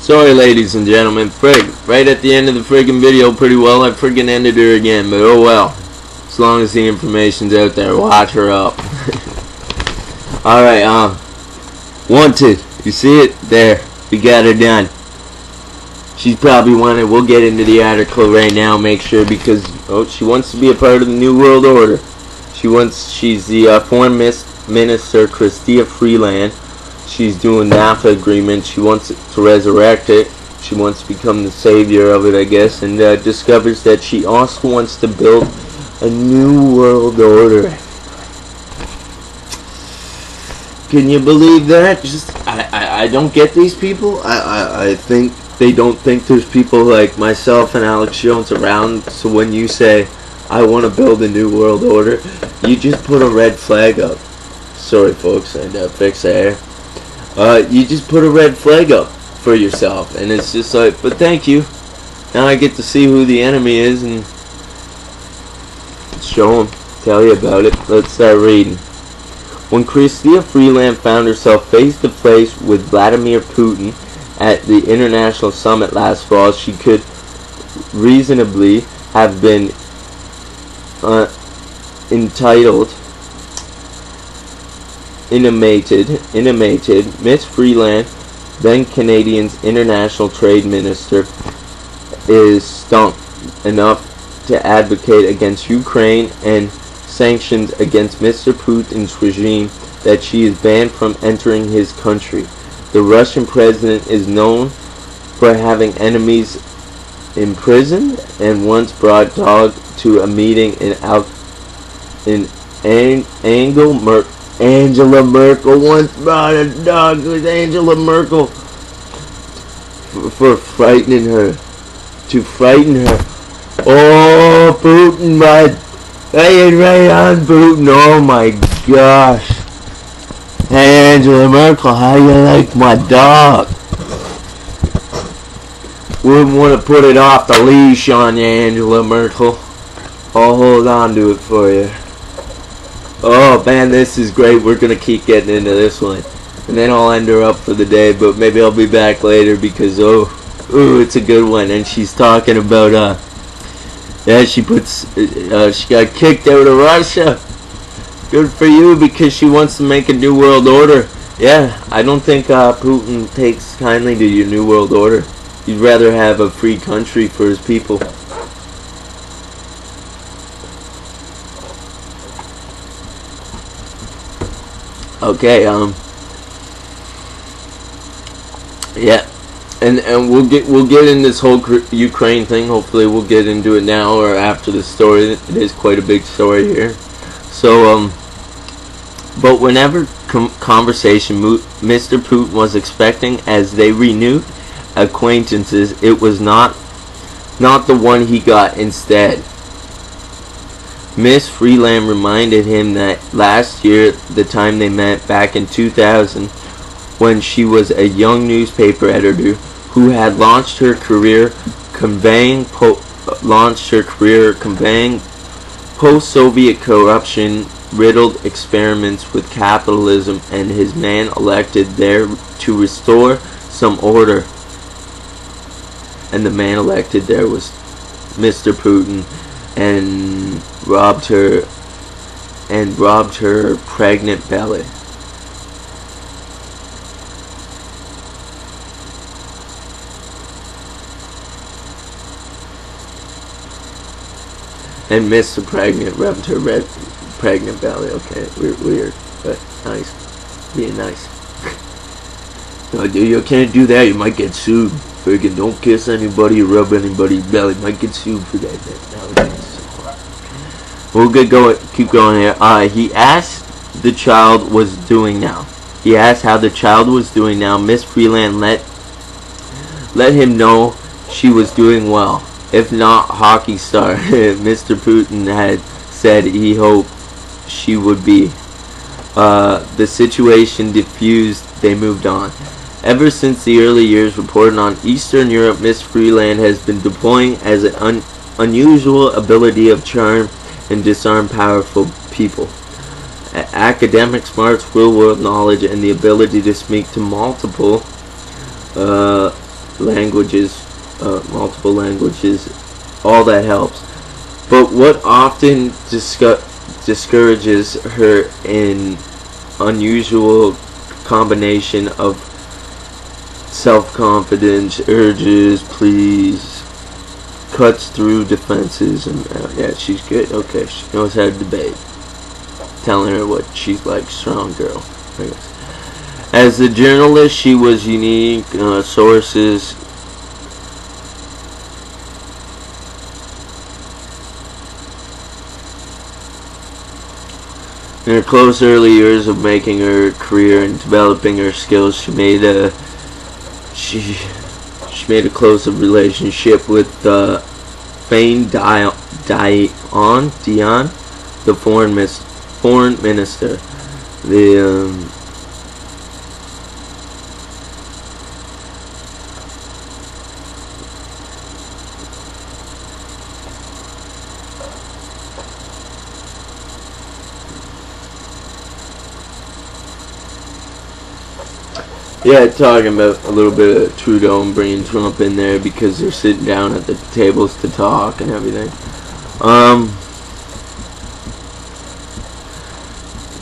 Sorry, ladies and gentlemen. Right at the end of the friggin' video, pretty well, I friggin' ended her again, but oh well. As long as the information's out there, watch her up. Alright, Wanted. You see it? There. We got her done. She's probably wanted. We'll get into the article right now, make sure, because, she wants to be a part of the New World Order. She's the Foreign Minister, Chrystia Freeland. She's doing NAFTA agreement. She wants to resurrect it. She wants to become the savior of it, I guess, and discovers that she also wants to build a new world order. Can you believe that? I don't get these people. I think they don't think there's people like myself and Alex Jones around. So when you say, I want to build a new world order, you just put a red flag up. Sorry, folks, I had to fix the hair. You just put a red flag up for yourself, and it's just like, but thank you. Now I get to see who the enemy is and show them, tell you about it. Let's start reading. When Chrystia Freeland found herself face to face with Vladimir Putin at the International Summit last fall, she could reasonably have been intimated. Miss Freeland, then Canadian's international trade minister, is stumped enough to advocate against Ukraine and sanctions against Mr. Putin's regime that she is banned from entering his country. The Russian president is known for having enemies in prison and once brought dog to a meeting in Angela Merkel once brought a dog with Angela Merkel for frightening her. To frighten her. Oh, Putin, bud. Hey, right on, Putin. Oh my gosh. Hey, Angela Merkel, how you like my dog? Wouldn't want to put it off the leash on you, Angela Merkel. I'll hold on to it for you. Oh man, this is great. We're gonna keep getting into this one, and then I'll end her up for the day. But maybe I'll be back later because it's a good one. And she's talking about she got kicked out of Russia. Good for you, because she wants to make a new world order. Yeah, I don't think Putin takes kindly to your new world order. He'd rather have a free country for his people. Okay, yeah, and we'll get in this whole Ukraine thing. Hopefully, we'll get into it now or after the story. It is quite a big story here. So, but whenever conversation Mr. Putin was expecting as they renewed acquaintances, it was not the one he got instead. Miss Freeland reminded him that last year, the time they met back in 2000, when she was a young newspaper editor who had launched her career conveying post-Soviet corruption-riddled experiments with capitalism, and his man elected there to restore some order. And the man elected there was Mr. Putin, and robbed her pregnant belly. And Mr. Pregnant robbed her pregnant belly. Okay, weird, but nice. Being nice. No, dude, you can't do that. You might get sued. Friggin' don't kiss anybody or rub anybody's belly. Might get sued for that. We'll keep going here. He asked the child was doing now. He asked how the child was doing now. Miss Freeland let him know she was doing well, if not hockey star. Mr. Putin had said he hoped she would be. The situation diffused. They moved on. Ever since the early years reported on Eastern Europe, Miss Freeland has been deploying as an unusual ability of charm and disarm powerful people. Academic smarts, real-world knowledge, and the ability to speak to multiple languages, multiple languages, all that helps. But what often discourages her in unusual combination of self-confidence, urges, please, cuts through defenses, and yeah, she's good. Okay, she knows how to debate. Telling her what she's like, strong girl, I guess. As a journalist, she was unique. Sources. In her close early years of making her career and developing her skills, she made a close relationship with Fain Dion, the foreign minister. The yeah, talking about a little bit of Trudeau and bringing Trump in there because they're sitting down at the tables to talk and everything.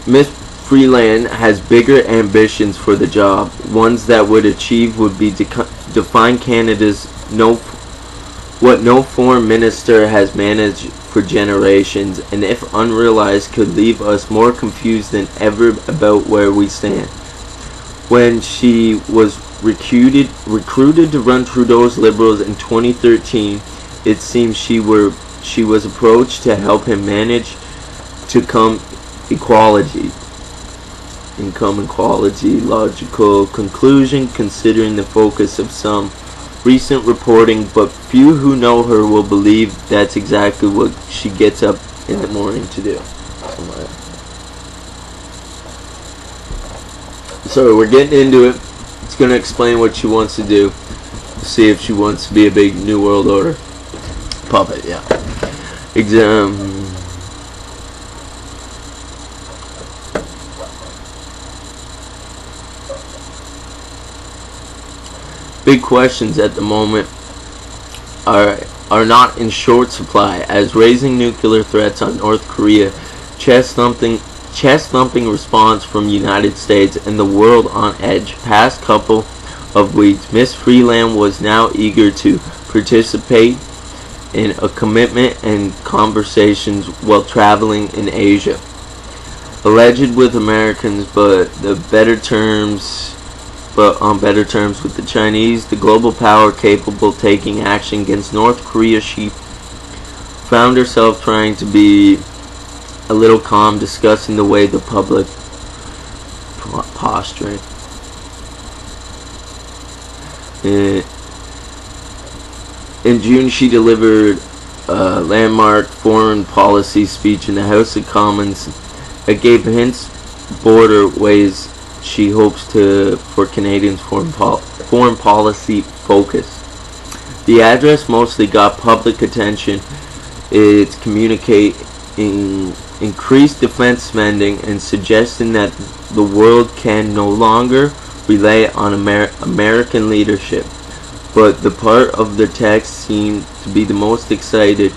Miss Freeland has bigger ambitions for the job. Ones that would achieve would be define Canada's what no foreign minister has managed for generations, and if unrealized could leave us more confused than ever about where we stand. When she was recruited to run Trudeau's Liberals in 2013, it seems she was approached to help him manage income equality. Logical conclusion considering the focus of some recent reporting, but few who know her will believe that's exactly what she gets up in the morning to do. So we're getting into it. It's going to explain what she wants to do. See if she wants to be a big New World Order puppet. Yeah. Big questions at the moment are not in short supply, as raising nuclear threats on North Korea, chest-thumping response from the United States, and the world on edge. Past couple of weeks, Miss Freeland was now eager to participate in a commitment and conversations while traveling in Asia. Alleged with Americans, but on better terms with the Chinese, the global power capable of taking action against North Korea, she found herself trying to be a little calm, discussing the way the public posturing. In June, she delivered a landmark foreign policy speech in the House of Commons that gave hints border ways she hopes for Canadians' foreign policy focus. The address mostly got public attention. It's communicating increased defense spending and suggesting that the world can no longer rely on American leadership. But the part of the text seemed to be the most excited,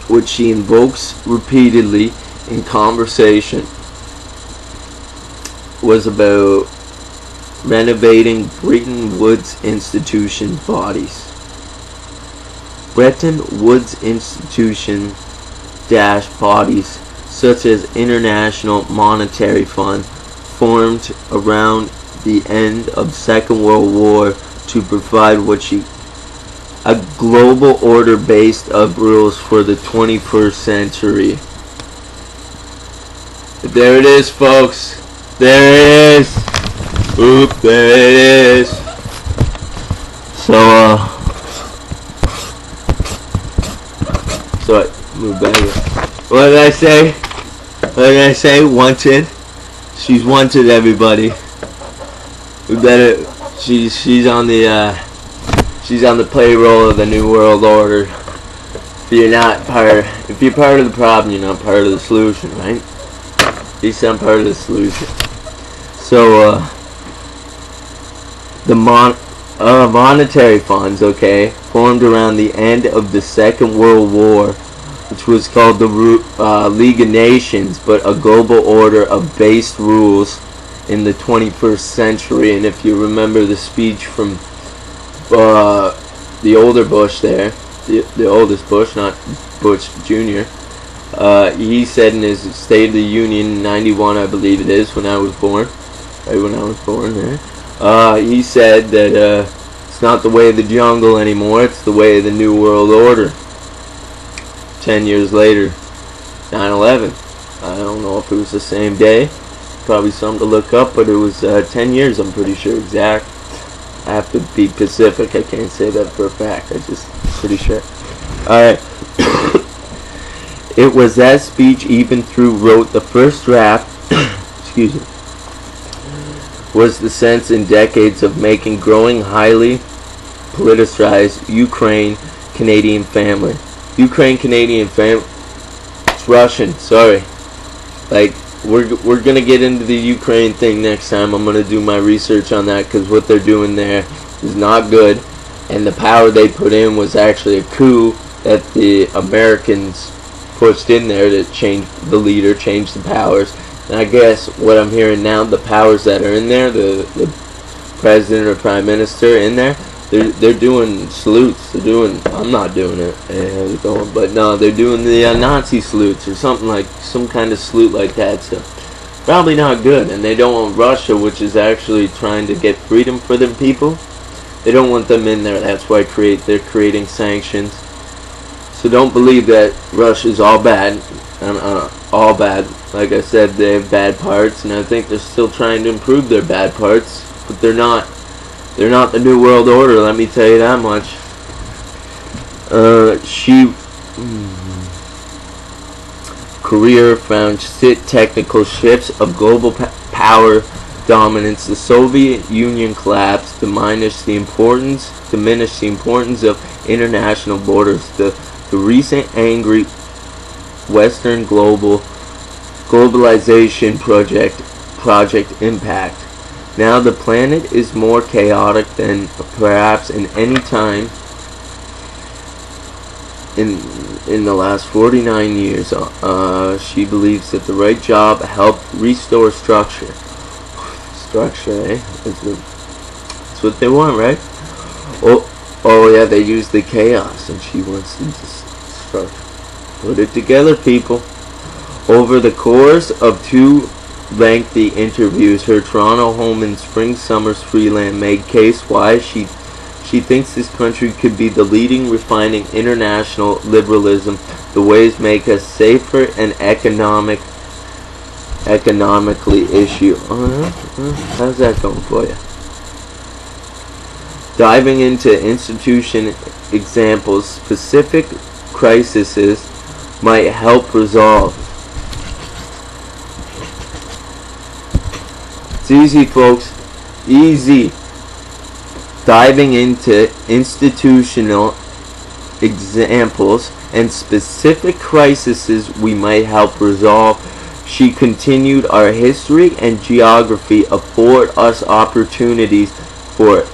which she invokes repeatedly in conversation, was about renovating Bretton Woods institution bodies. Bretton Woods institution bodies such as International Monetary Fund, formed around the end of the Second World War to provide a global order based of rules for the 21st century. There it is, folks. There it is. Oop, there it is. So move back here. What did I say? Wanted. She's wanted, everybody. We better. She's on the payroll of the New World Order. If you're part of the problem, you're not part of the solution, right? At least I'm part of the solution. So monetary funds, okay, formed around the end of the Second World War, which was called the League of Nations, but a global order of based rules in the 21st century. And if you remember the speech from the older Bush there, the oldest Bush, not Bush Jr., he said in his State of the Union in 91, I believe it is, when I was born, right when I was born there, he said that it's not the way of the jungle anymore, it's the way of the New World Order. 10 years later, 9/11. I don't know if it was the same day, probably something to look up, but it was 10 years, I'm pretty sure exact. I have to be Pacific, I can't say that for a fact, I just pretty sure. Alright. It was that speech even through wrote the first draft excuse me, was the sense in decades of making growing highly politicized Ukraine-Canadian family. Ukraine-Canadian family, it's Russian, sorry. Like, we're gonna get into the Ukraine thing next time. I'm gonna do my research on that, because what they're doing there is not good, and the power they put in was actually a coup that the Americans pushed in there to change the leader, change the powers. And I guess what I'm hearing now, the powers that are in there, the president or prime minister in there, they're doing salutes. They're doing, I'm not doing it, but no, they're doing the Nazi salutes or something, like some kind of salute like that. So probably not good. And they don't want Russia, which is actually trying to get freedom for their people. They don't want them in there. That's why they're creating sanctions. So don't believe that Russia's all bad. All bad. Like I said, they have bad parts, and I think they're still trying to improve their bad parts, but they're not. They're not the New World Order, let me tell you that much. Career found technical shifts of global power dominance. The Soviet Union collapsed, diminished the importance of international borders. The recent angry Western globalization project impact. Now the planet is more chaotic than perhaps in any time in the last 49 years. She believes that the right job helped restore structure. Structure, eh? That's what they want, right? Oh yeah, they use the chaos, and she wants to destruct. Put it together, people. Over the course of 2 lengthy interviews, her Toronto home in Spring Summers Freeland made case why she thinks this country could be the leading refining international liberalism. The ways make us safer and economically issue. How's that going for you? Diving into institution examples, specific crises might help resolve. It's easy, folks. Easy. Diving into institutional examples and specific crises we might help resolve. She continued, our history and geography afford us opportunities for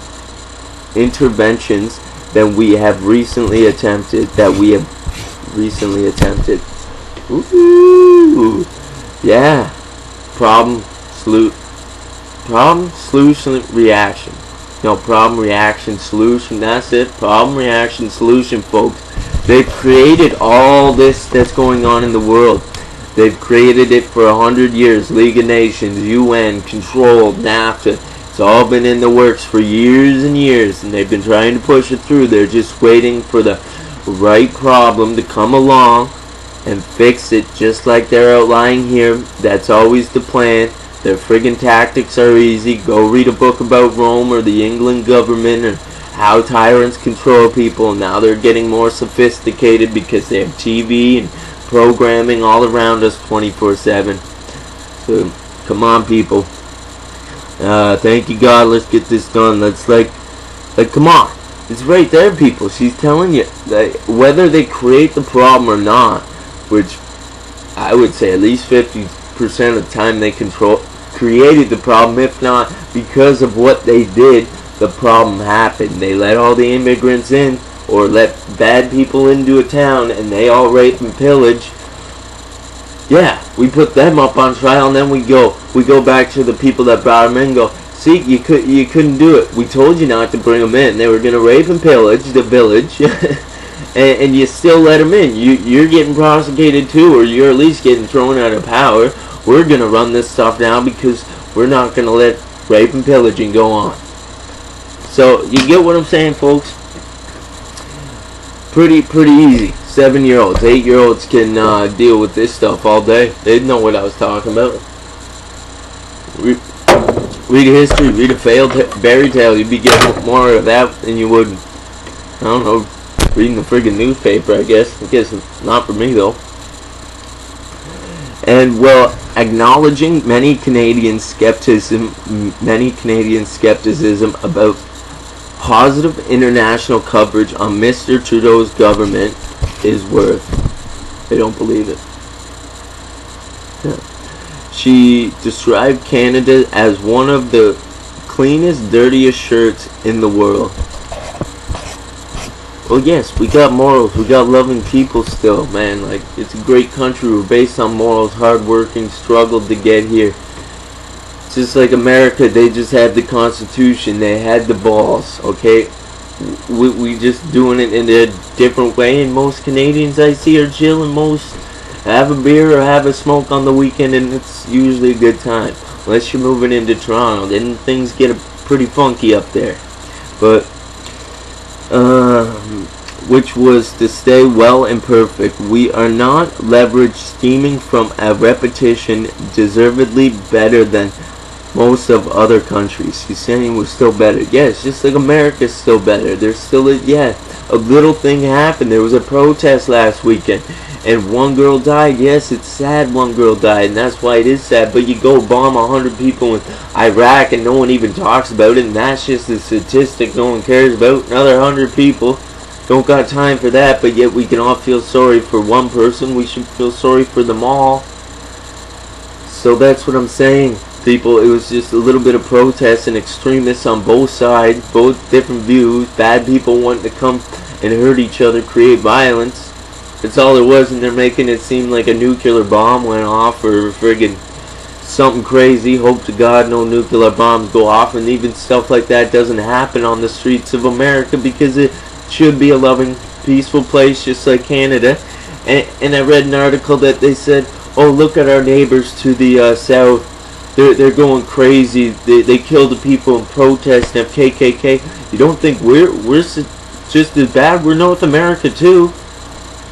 interventions that we have recently attempted. Ooh. Yeah. Problem, solution, reaction. No, problem, reaction, solution. That's it. Problem, reaction, solution, folks. They've created all this that's going on in the world. They've created it for 100 years. League of Nations, UN, controlled, NAFTA. It's all been in the works for years and years, and they've been trying to push it through. They're just waiting for the right problem to come along and fix it, just like they're outlining here. That's always the plan. Their friggin' tactics are easy. Go read a book about Rome or the England government and how tyrants control people. Now they're getting more sophisticated because they have TV and programming all around us 24/7. So come on, people. Thank you, God. Let's get this done. Let's come on. It's right there, people. She's telling you that whether they create the problem or not, which I would say at least 50% of the time they created the problem, if not because of what they did the problem happened. They let all the immigrants in, or let bad people into a town, and they all rape and pillage. Yeah, we put them up on trial, and then we go back to the people that brought them in and go, see, you couldn't do it. We told you not to bring them in. They were going to rape and pillage the village, and you still let them in. You're getting prosecuted too, or you're at least getting thrown out of power. We're going to run this stuff down because we're not going to let rape and pillaging go on. So, you get what I'm saying, folks? Pretty easy. 7-year-olds, 8-year-olds can deal with this stuff all day. They know what I was talking about. Read history, read a failed fairy tale. You'd be getting more of that than you would, I don't know, reading the friggin' newspaper, I guess. I guess not for me, though. And, well, acknowledging many Canadian skepticism about positive international coverage on Mr. Trudeau's government is worth. They don't believe it. Yeah. She described Canada as one of the cleanest, dirtiest shirts in the world. Well, yes, we got morals. We got loving people still, man. Like, it's a great country. We're based on morals, hard-working, struggled to get here. Just like America, they just had the Constitution. They had the balls, okay? We just doing it in a different way, and most Canadians I see are chilling. Most have a beer or have a smoke on the weekend, and it's usually a good time. Unless you're moving into Toronto, then things get pretty funky up there. But, which was to stay well and perfect. We are not leveraged steaming from a repetition deservedly better than most of other countries. He's saying we're still better. Yes, just like America's still better. There's still a little thing happened. There was a protest last weekend, and one girl died. Yes, it's sad one girl died, and that's why it is sad. But you go bomb 100 people in Iraq, and no one even talks about it, and that's just a statistic no one cares about. Another 100 people. Don't got time for that, but yet we can all feel sorry for one person. We should feel sorry for them all. So that's what I'm saying, people. It was just a little bit of protest and extremists on both sides, both different views, bad people wanting to come and hurt each other, create violence. That's all there was, and they're making it seem like a nuclear bomb went off or friggin' something crazy. Hope to God no nuclear bombs go off, and even stuff like that doesn't happen on the streets of America because it should be a loving, peaceful place just like Canada. And I read an article that they said, oh, look at our neighbors to the south. They're going crazy. They kill the people in protest and have KKK. You don't think we're just as bad? We're North America too.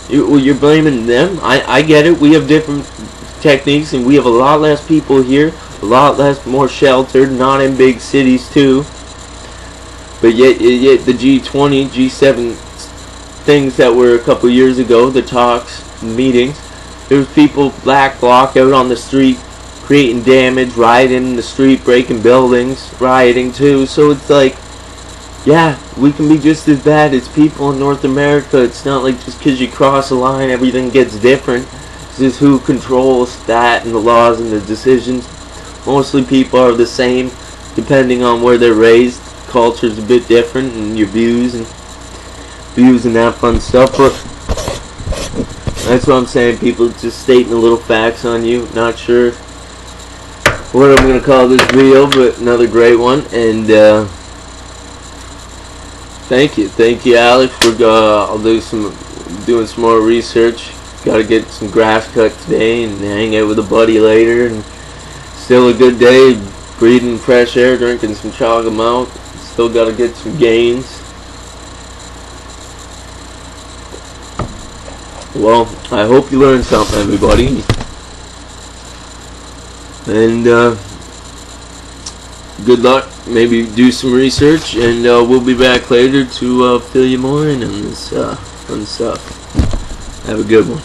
You're blaming them? I get it. We have different techniques, and we have a lot less people here, a lot more sheltered, not in big cities too. But yet the G20, G7 things that were a couple years ago, the talks, meetings, there was people, black bloc, out on the street, creating damage, rioting in the street, breaking buildings, rioting too. So it's like, yeah, we can be just as bad as people in North America. It's not like just because you cross a line, everything gets different. It's just who controls that and the laws and the decisions. Mostly people are the same, depending on where they're raised. Culture's a bit different, and your views and that fun stuff. But that's what I'm saying, people. Just stating a little facts on you. Not sure what I'm gonna call this video, but another great one. And thank you, Alex. I'll doing some more research. Got to get some grass cut today and hang out with a buddy later. And still a good day. Breathing fresh air, drinking some chocolate milk. Still got to get some gains. Well, I hope you learned something, everybody. And good luck. Maybe do some research, and we'll be back later to fill you more in on this fun stuff. Have a good one.